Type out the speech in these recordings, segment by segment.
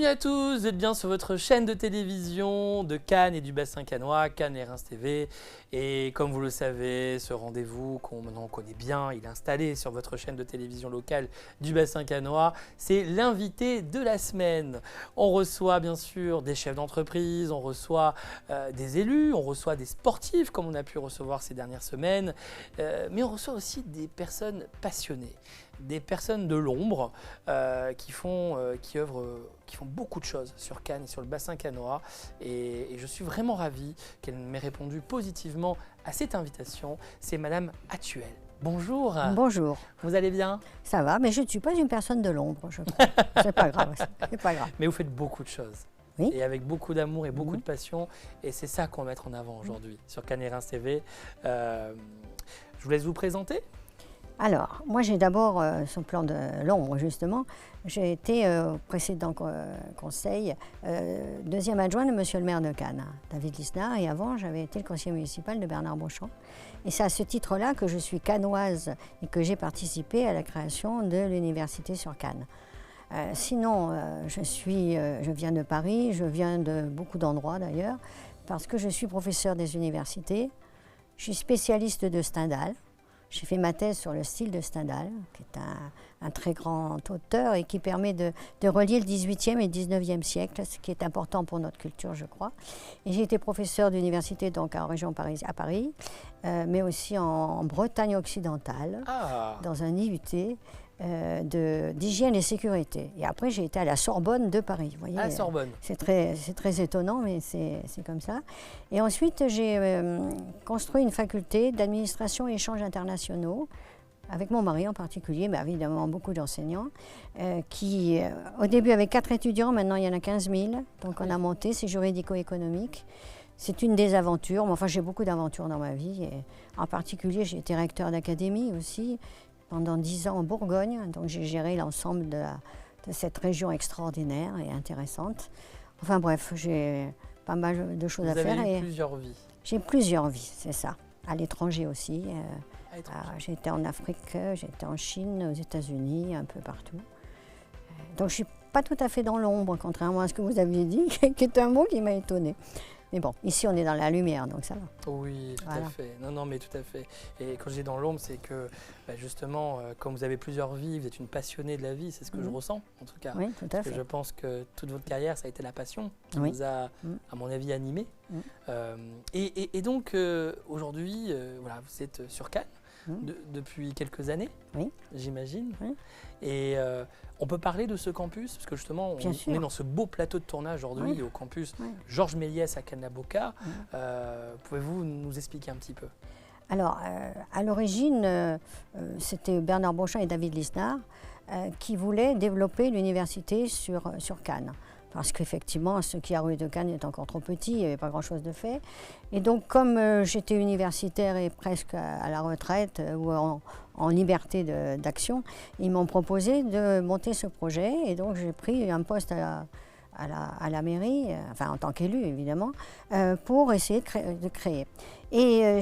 à tous, vous êtes bien sur votre chaîne de télévision de Cannes et du bassin cannois, Cannes et Reims TV. Et comme vous le savez, ce rendez-vous qu'on connaît bien, il est installé sur votre chaîne de télévision locale du bassin cannois, c'est l'invité de la semaine. On reçoit bien sûr des chefs d'entreprise, on reçoit des élus, on reçoit des sportifs comme on a pu recevoir ces dernières semaines, mais on reçoit aussi des personnes passionnées. Des personnes de l'ombre qui font beaucoup de choses sur Cannes et sur le bassin cannois. Et je suis vraiment ravi qu'elle m'ait répondu positivement à cette invitation. C'est Madame Hatuel. Bonjour. Bonjour. Vous allez bien? Ça va, mais je ne suis pas une personne de l'ombre, je crois. C'est pas grave, c'est pas grave. Mais vous faites beaucoup de choses. Oui. Et avec beaucoup d'amour et beaucoup de passion. Et c'est ça qu'on va mettre en avant aujourd'hui sur Cannes et Reims TV. Je vous laisse vous présenter. Alors, moi j'ai d'abord, sur le plan de l'ombre justement, j'ai été au précédent conseil deuxième adjoint de monsieur le maire de Cannes, David Lisnard, et avant j'avais été le conseiller municipal de Bernard Beauchamp. Et c'est à ce titre-là que je suis cannoise et que j'ai participé à la création de l'université sur Cannes. Sinon, je viens de Paris, je viens de beaucoup d'endroits d'ailleurs, parce que je suis professeur des universités, je suis spécialiste de Stendhal. J'ai fait ma thèse sur le style de Stendhal, qui est un très grand auteur et qui permet de relier le XVIIIe et le XIXe siècle, ce qui est important pour notre culture, je crois. Et j'ai été professeur d'université donc en région à Paris, mais aussi en Bretagne occidentale, dans un IUT d'hygiène et sécurité. Et après, j'ai été à la Sorbonne de Paris. Vous voyez, à la Sorbonne. C'est très étonnant, mais c'est comme ça. Et ensuite, j'ai construit une faculté d'administration et échanges internationaux, avec mon mari en particulier, mais évidemment beaucoup d'enseignants, qui, au début, avait 4 étudiants, maintenant il y en a 15 000. Donc on a monté, c'est juridico-économique. C'est une des aventures, mais enfin j'ai beaucoup d'aventures dans ma vie. Et en particulier, j'ai été recteur d'académie aussi, pendant 10 ans en Bourgogne, donc j'ai géré l'ensemble de cette région extraordinaire et intéressante. Enfin bref, j'ai pas mal de choses à faire. Vous avez eu plusieurs vies. J'ai plusieurs vies, c'est ça. À l'étranger aussi. J'ai été en Afrique, j'ai été en Chine, aux États-Unis, un peu partout. Donc je ne suis pas tout à fait dans l'ombre, contrairement à ce que vous aviez dit, qui est un mot qui m'a étonnée. Mais bon, ici on est dans la lumière, donc ça va. Oui, tout à fait. Non, mais tout à fait. Et quand je dis dans l'ombre, c'est que justement, comme vous avez plusieurs vies, vous êtes une passionnée de la vie, c'est ce que je ressens en tout cas. Oui, tout à fait. Parce que je pense que toute votre carrière, ça a été la passion qui vous a, à mon avis, animé. Et donc, aujourd'hui, voilà, vous êtes sur Cannes depuis quelques années, j'imagine. Oui. Et on peut parler de ce campus, parce que justement, on est dans ce beau plateau de tournage aujourd'hui au campus Georges Méliès à Cannes-la-Boca. Pouvez-vous nous expliquer un petit peu? Alors, à l'origine, c'était Bernard Beauchamp et David Lisnard qui voulaient développer l'université sur Cannes. Parce qu'effectivement, ce qui a rue de Cannes est encore trop petit, il n'y avait pas grand-chose de fait. Et donc, comme j'étais universitaire et presque à la retraite ou en liberté d'action, ils m'ont proposé de monter ce projet. Et donc, j'ai pris un poste à la mairie, enfin en tant qu'élu évidemment, pour essayer de créer. Et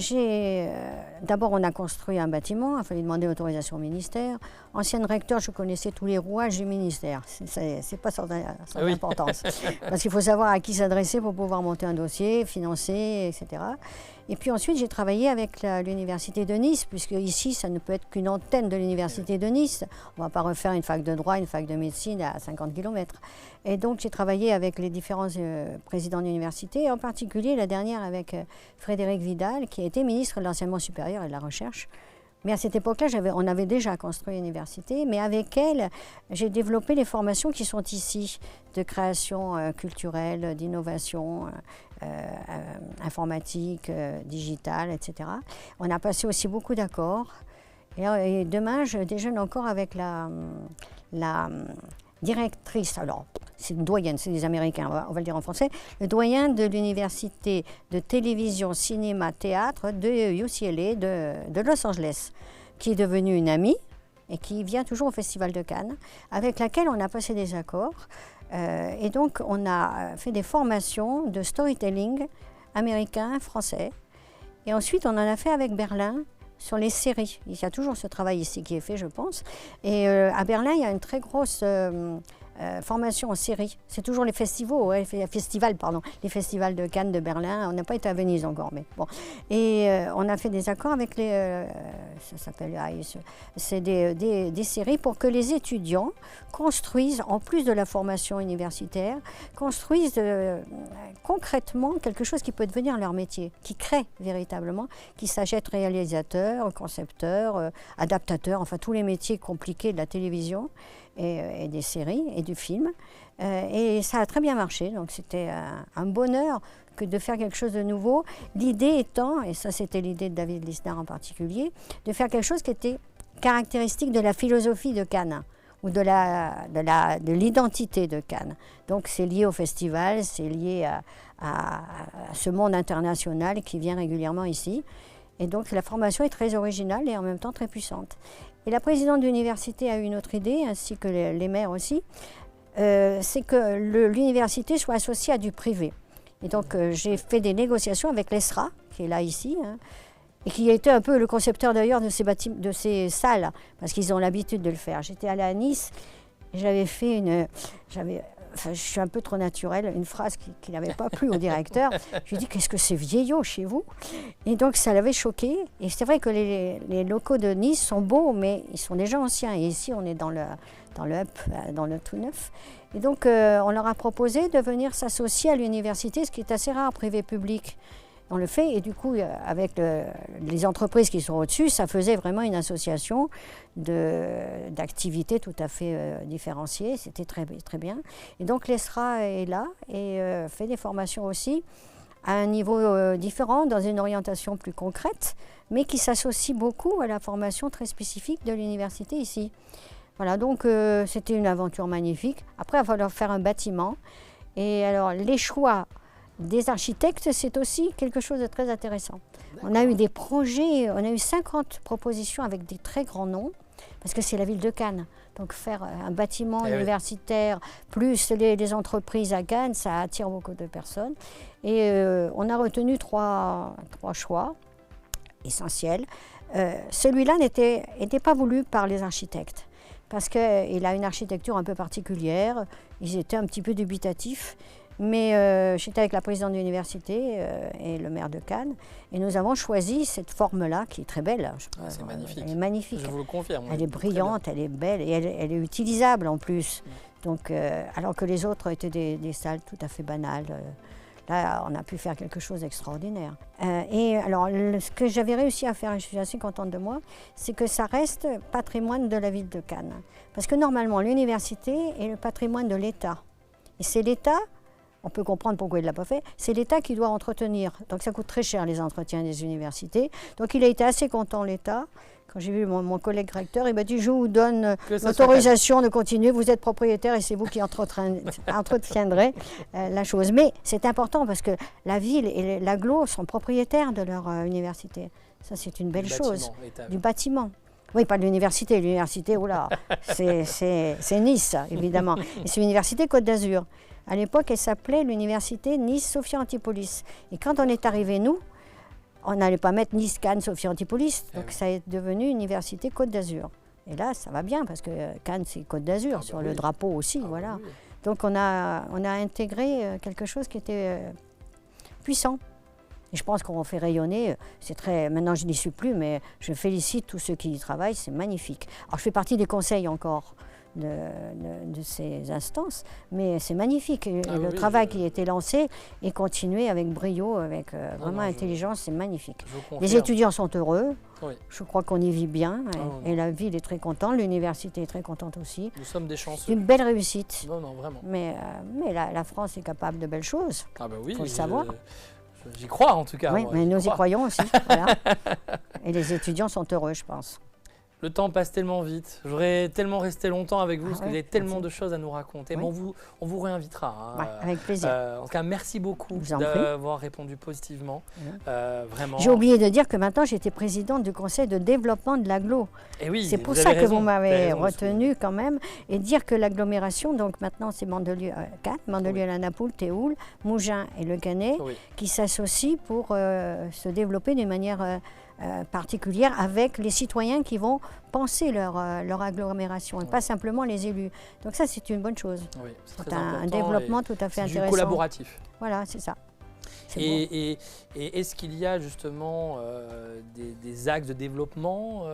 d'abord on a construit un bâtiment, il a fallu demander l'autorisation au ministère. Ancienne recteur, je connaissais tous les rouages du ministère, c'est pas sans importance. Parce qu'il faut savoir à qui s'adresser pour pouvoir monter un dossier, financer, etc. Et puis ensuite j'ai travaillé avec l'université de Nice, puisque ici ça ne peut être qu'une antenne de l'université de Nice. On ne va pas refaire une fac de droit, une fac de médecine à 50 km. Et donc j'ai travaillé avec les différents présidents d'université, et en particulier la dernière avec Frédérique Vidal, qui a été ministre de l'Enseignement supérieur et de la Recherche. Mais à cette époque-là, on avait déjà construit l'université, mais avec elle, j'ai développé les formations qui sont ici, de création culturelle, d'innovation, informatique, digitale, etc. On a passé aussi beaucoup d'accords. Et demain, je déjeune encore avec la directrice, alors c'est une doyenne, c'est des Américains, on va le dire en français, le doyen de l'université de télévision, cinéma, théâtre de UCLA de Los Angeles, qui est devenue une amie et qui vient toujours au Festival de Cannes, avec laquelle on a passé des accords. Et donc on a fait des formations de storytelling américain, français. Et ensuite on en a fait avec Berlin, sur les séries. Il y a toujours ce travail ici qui est fait, je pense. Et à Berlin, il y a une très grosse formation en série. C'est toujours les festivals, les festivals de Cannes, de Berlin. On n'a pas été à Venise encore, mais bon. Et on a fait des accords avec ça s'appelle c'est des séries pour que les étudiants construisent, en plus de la formation universitaire, construisent concrètement quelque chose qui peut devenir leur métier, qui crée véritablement, qui s'achète réalisateur, concepteur, adaptateur, enfin tous les métiers compliqués de la télévision et des séries et du film. Et ça a très bien marché, donc c'était un bonheur que de faire quelque chose de nouveau. L'idée étant, et ça c'était l'idée de David Lisnard en particulier, de faire quelque chose qui était caractéristique de la philosophie de Cannes ou de l'identité de Cannes. Donc c'est lié au festival, c'est lié à ce monde international qui vient régulièrement ici. Et donc la formation est très originale et en même temps très puissante. Et la présidente de l'université a eu une autre idée, ainsi que les maires aussi, c'est que l'université soit associée à du privé. Et donc j'ai fait des négociations avec l'ESRA, qui est là ici, et qui a été un peu le concepteur d'ailleurs de ces salles, parce qu'ils ont l'habitude de le faire. J'étais allée à Nice, et j'avais fait je suis un peu trop naturelle, une phrase qui n'avait pas plu au directeur. Je lui ai dit, qu'est-ce que c'est vieillot chez vous? Et donc ça l'avait choqué. Et c'est vrai que les locaux de Nice sont beaux, mais ils sont déjà anciens. Et ici, on est dans le tout neuf. Et donc on leur a proposé de venir s'associer à l'université, ce qui est assez rare, privé-public. On le fait et du coup, avec les entreprises qui sont au-dessus, ça faisait vraiment une association d'activités tout à fait différenciées. C'était très, très bien. Et donc l'ESRA est là et fait des formations aussi à un niveau différent, dans une orientation plus concrète, mais qui s'associe beaucoup à la formation très spécifique de l'université ici. Voilà, donc c'était une aventure magnifique. Après, il va falloir faire un bâtiment. Et alors, les choix des architectes, c'est aussi quelque chose de très intéressant. On a eu des projets, on a eu 50 propositions avec des très grands noms, parce que c'est la ville de Cannes. Donc faire un bâtiment universitaire, plus les entreprises à Cannes, ça attire beaucoup de personnes. Et on a retenu trois choix essentiels. Celui-là n'était pas voulu par les architectes, parce qu'il a une architecture un peu particulière. Ils étaient un petit peu dubitatifs. Mais j'étais avec la présidente de l'université et le maire de Cannes, et nous avons choisi cette forme-là, qui est très belle. C'est magnifique. Elle est magnifique. Je vous le confirme. Elle est brillante, elle est belle, et elle est utilisable en plus. Donc, alors que les autres étaient des salles tout à fait banales. Là, on a pu faire quelque chose d'extraordinaire. Et alors, ce que j'avais réussi à faire, et je suis assez contente de moi, c'est que ça reste patrimoine de la ville de Cannes. Parce que normalement, l'université est le patrimoine de l'État. Et c'est l'État. On peut comprendre pourquoi il ne l'a pas fait. C'est l'État qui doit entretenir. Donc ça coûte très cher les entretiens des universités. Donc il a été assez content, l'État. Quand j'ai vu mon collègue recteur, il m'a dit, je vous donne l'autorisation de continuer. Vous êtes propriétaire et c'est vous qui entretiendrez la chose. Mais c'est important parce que la ville et l'agglo sont propriétaires de leur université. Ça, c'est une belle chose. Du bâtiment. Oui, pas de l'université. L'université, oula, c'est Nice, évidemment. Et c'est l'université Côte d'Azur. À l'époque, elle s'appelait l'université Nice-Sophia Antipolis. Et quand on est arrivé, nous, on n'allait pas mettre Nice-Cannes, Sophia Antipolis. Donc ça est devenu Université Côte d'Azur. Et là, ça va bien, parce que Cannes, c'est Côte d'Azur, sur le drapeau aussi, voilà. Oui. Donc on a intégré quelque chose qui était puissant. Et je pense qu'on fait rayonner, maintenant je n'y suis plus, mais je félicite tous ceux qui y travaillent, c'est magnifique. Alors je fais partie des conseils encore de ces instances, mais c'est magnifique. Le travail qui a été lancé est continué avec brio, avec vraiment intelligence, c'est magnifique. Les étudiants sont heureux, je crois qu'on y vit bien, et la ville est très contente, l'université est très contente aussi. Nous sommes des chanceux. C'est une belle réussite. Non, vraiment. Mais la France est capable de belles choses, oui, faut le savoir. J'y crois en tout cas. Oui, mais nous y croyons aussi. Voilà. Et les étudiants sont heureux, je pense. Le temps passe tellement vite. J'aurais tellement resté longtemps avec vous parce que vous avez tellement de choses à nous raconter. Mais on vous réinvitera. Hein. Avec plaisir. En tout cas, merci beaucoup d'avoir répondu positivement. Vraiment. J'ai oublié de dire que maintenant, j'étais présidente du conseil de développement de l'agglo. Et oui, c'est pour ça que vous m'avez retenu quand même. Et dire que l'agglomération, donc maintenant, c'est Mandelieu-Cannes, Mandelieu-la-Napoule, Théoul, Mougins et Le Cannet, qui s'associent pour se développer d'une manière particulière avec les citoyens qui vont penser leur agglomération et pas simplement les élus. Donc ça, c'est une bonne chose. Oui, c'est un développement tout à fait intéressant. Du collaboratif. Voilà, c'est ça. Et est-ce qu'il y a justement des axes de développement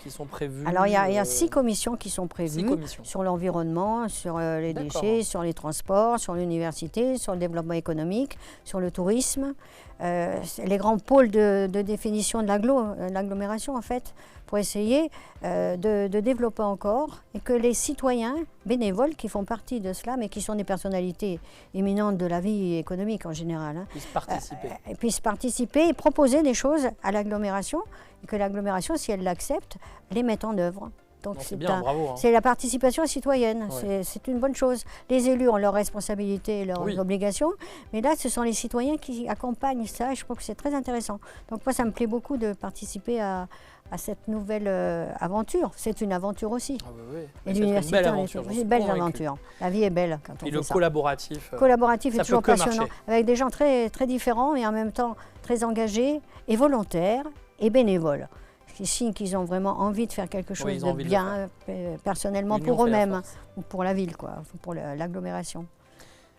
qui sont prévus? Alors il y a 6 commissions qui sont prévues sur l'environnement, sur les déchets, sur les transports, sur l'université, sur le développement économique, sur le tourisme. Les grands pôles de définition de l'agglomération en fait, pour essayer de développer encore et que les citoyens bénévoles qui font partie de cela, mais qui sont des personnalités éminentes de la vie économique en général, puissent participer et proposer des choses à l'agglomération et que l'agglomération, si elle l'accepte, les mette en œuvre. Donc c'est la participation citoyenne, c'est une bonne chose. Les élus ont leurs responsabilités et leurs obligations, mais là ce sont les citoyens qui accompagnent ça et je trouve que c'est très intéressant. Donc moi ça me plaît beaucoup de participer à cette nouvelle aventure. C'est une aventure aussi. Ah bah oui. Et l'université, c'est une belle aventure. La vie est belle quand on fait ça. Et le collaboratif. Collaboratif est toujours passionnant, avec des gens très, très différents et en même temps très engagés et volontaires et bénévoles. Qui signent qu'ils ont vraiment envie de faire quelque chose de bien personnellement pour eux-mêmes ou pour la ville, pour l'agglomération.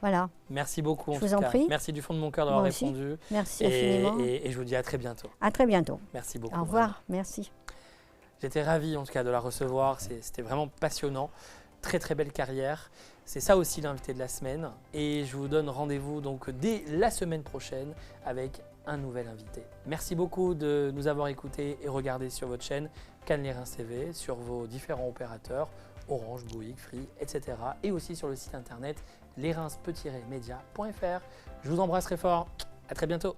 Voilà. Merci beaucoup. Je vous en prie. Merci du fond de mon cœur d'avoir répondu. Merci infiniment. Et je vous dis à très bientôt. À très bientôt. Merci beaucoup. Au revoir. Merci. J'étais ravi en tout cas de la recevoir. C'était vraiment passionnant. Très très belle carrière. C'est ça aussi l'invité de la semaine. Et je vous donne rendez-vous donc dès la semaine prochaine avec un nouvel invité. Merci beaucoup de nous avoir écoutés et regardés sur votre chaîne Cannes Les Reims TV, sur vos différents opérateurs, Orange, Bouygues, Free, etc. Et aussi sur le site internet lesreims-media.fr. Je vous embrasse très fort. À très bientôt.